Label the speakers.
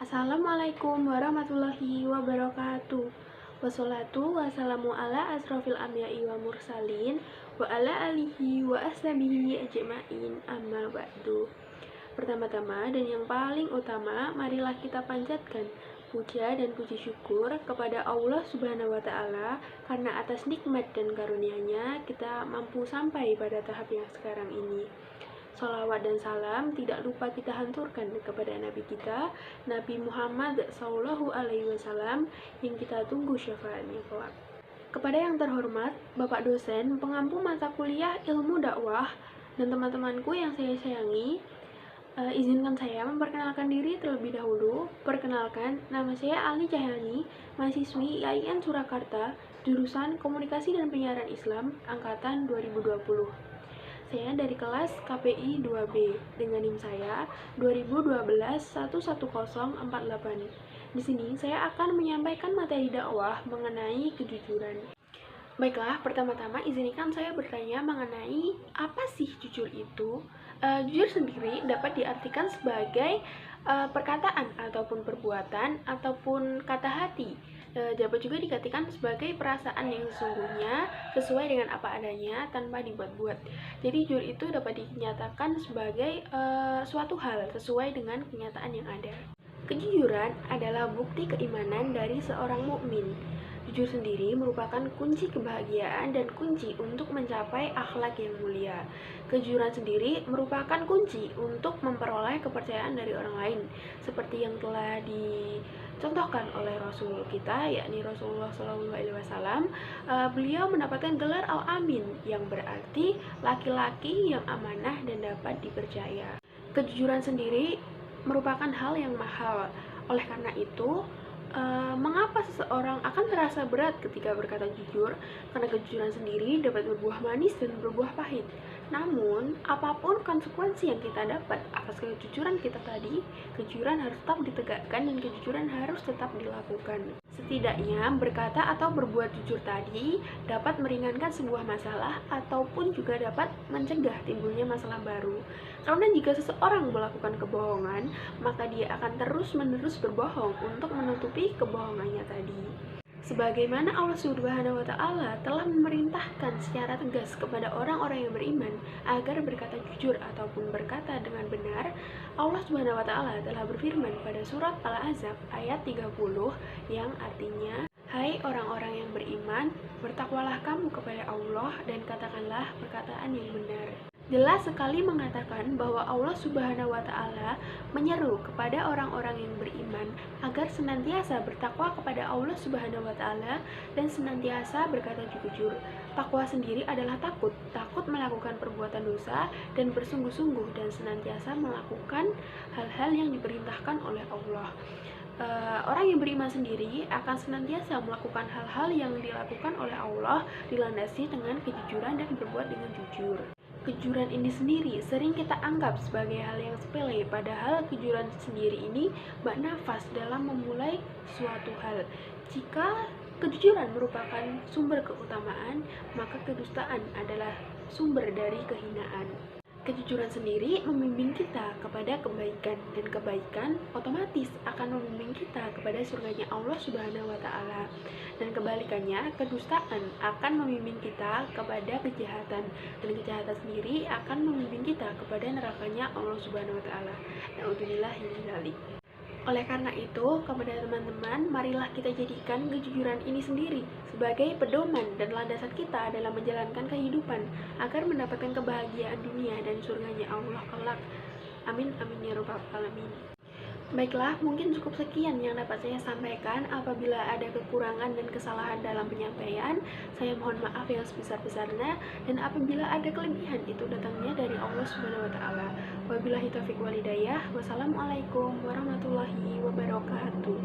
Speaker 1: Assalamualaikum warahmatullahi wabarakatuh. Wassalatu wassalamu ala asrofil anbiya'i wa mursalin wa ala alihi wa ashabihi ajma'in amma ba'du. Pertama-tama dan yang paling utama, marilah kita panjatkan puja dan puji syukur kepada Allah Subhanahu wa Ta'ala, karena atas nikmat dan karunia-Nya kita mampu sampai pada tahap yang sekarang ini. Salawat dan salam tidak lupa kita hanturkan kepada Nabi kita, Nabi Muhammad Sallallahu Alaihi Wasallam, yang kita tunggu syafaatnya kelak. Kepada yang terhormat, Bapak dosen, pengampu mata kuliah ilmu dakwah, dan teman-temanku yang saya sayangi, izinkan saya memperkenalkan diri terlebih dahulu. Perkenalkan, nama saya Ali Cahyani, mahasiswi IAIN Surakarta, jurusan Komunikasi dan Penyiaran Islam, angkatan 2020. Saya dari kelas KPI 2B dengan NIM saya 2012-11048. Di sini saya akan menyampaikan materi dakwah mengenai kejujuran. Baiklah, pertama-tama izinkan saya bertanya mengenai apa sih jujur itu? Jujur sendiri dapat diartikan sebagai perkataan ataupun perbuatan ataupun kata hati. Dapat juga dikatakan sebagai perasaan yang sesungguhnya sesuai dengan apa adanya tanpa dibuat-buat. Jadi jujur itu dapat dinyatakan sebagai suatu hal sesuai dengan kenyataan yang ada. Kejujuran adalah bukti keimanan dari seorang mukmin. Jujur sendiri merupakan kunci kebahagiaan dan kunci untuk mencapai akhlak yang mulia. Kejujuran sendiri merupakan kunci untuk memperoleh kepercayaan dari orang lain, seperti yang telah dicontohkan oleh Rasul kita, yakni Rasulullah SAW. Beliau mendapatkan gelar Al-Amin, yang berarti laki-laki yang amanah dan dapat dipercaya. Kejujuran sendiri merupakan hal yang mahal. Oleh karena itu, mengapa seseorang akan terasa berat ketika berkata jujur? Karena kejujuran sendiri dapat berbuah manis dan berbuah pahit. Namun, apapun konsekuensi yang kita dapat atas kejujuran kita tadi, kejujuran harus tetap ditegakkan dan kejujuran harus tetap dilakukan. Setidaknya, berkata atau berbuat jujur tadi dapat meringankan sebuah masalah ataupun juga dapat mencegah timbulnya masalah baru. Karena jika seseorang melakukan kebohongan, maka dia akan terus-menerus berbohong untuk menutupi kebohongannya tadi. Sebagaimana Allah Subhanahu wa Ta'ala telah memerintahkan secara tegas kepada orang-orang yang beriman agar berkata jujur ataupun berkata dengan benar, Allah Subhanahu wa Ta'ala telah berfirman pada surat Al-Ahzab ayat 30 yang artinya, "Hai orang-orang yang beriman, bertakwalah kamu kepada Allah dan katakanlah perkataan yang benar." Jelas sekali mengatakan bahwa Allah Subhanahu wa Ta'ala menyeru kepada orang-orang yang beriman agar senantiasa bertakwa kepada Allah Subhanahu wa Ta'ala dan senantiasa berkata jujur. Takwa sendiri adalah takut melakukan perbuatan dosa dan bersungguh-sungguh dan senantiasa melakukan hal-hal yang diperintahkan oleh Allah. Orang yang beriman sendiri akan senantiasa melakukan hal-hal yang dilakukan oleh Allah, dilandasi dengan kejujuran dan berbuat dengan jujur. Kejujuran ini sendiri sering kita anggap sebagai hal yang sepele, padahal kejujuran sendiri ini bak nafas dalam memulai suatu hal. Jika kejujuran merupakan sumber keutamaan, maka kedustaan adalah sumber dari kehinaan. Kejujuran sendiri membimbing kita kepada kebaikan, dan kebaikan otomatis akan membimbing kita kepada surganya Allah Subhanahu wa Ta'ala. Dan kebalikannya, kedustaan akan membimbing kita kepada kejahatan, dan kejahatan sendiri akan membimbing kita kepada nerakanya Allah Subhanahu wa Ta'ala. Na'udzubillah min dzalik. Oleh karena itu, kepada teman-teman, marilah kita jadikan kejujuran ini sendiri sebagai pedoman dan landasan kita dalam menjalankan kehidupan agar mendapatkan kebahagiaan dunia dan surganya Allah kelak. Amin amin ya rabbal alamin. Baiklah, mungkin cukup sekian yang dapat saya sampaikan. Apabila ada kekurangan dan kesalahan dalam penyampaian, saya mohon maaf yang sebesar-besarnya, dan apabila ada kelebihan itu datangnya dari Allah Subhanahu wa Ta'ala. Wabillahi taufiq wal hidayah. Wassalamualaikum warahmatullahi wabarakatuh.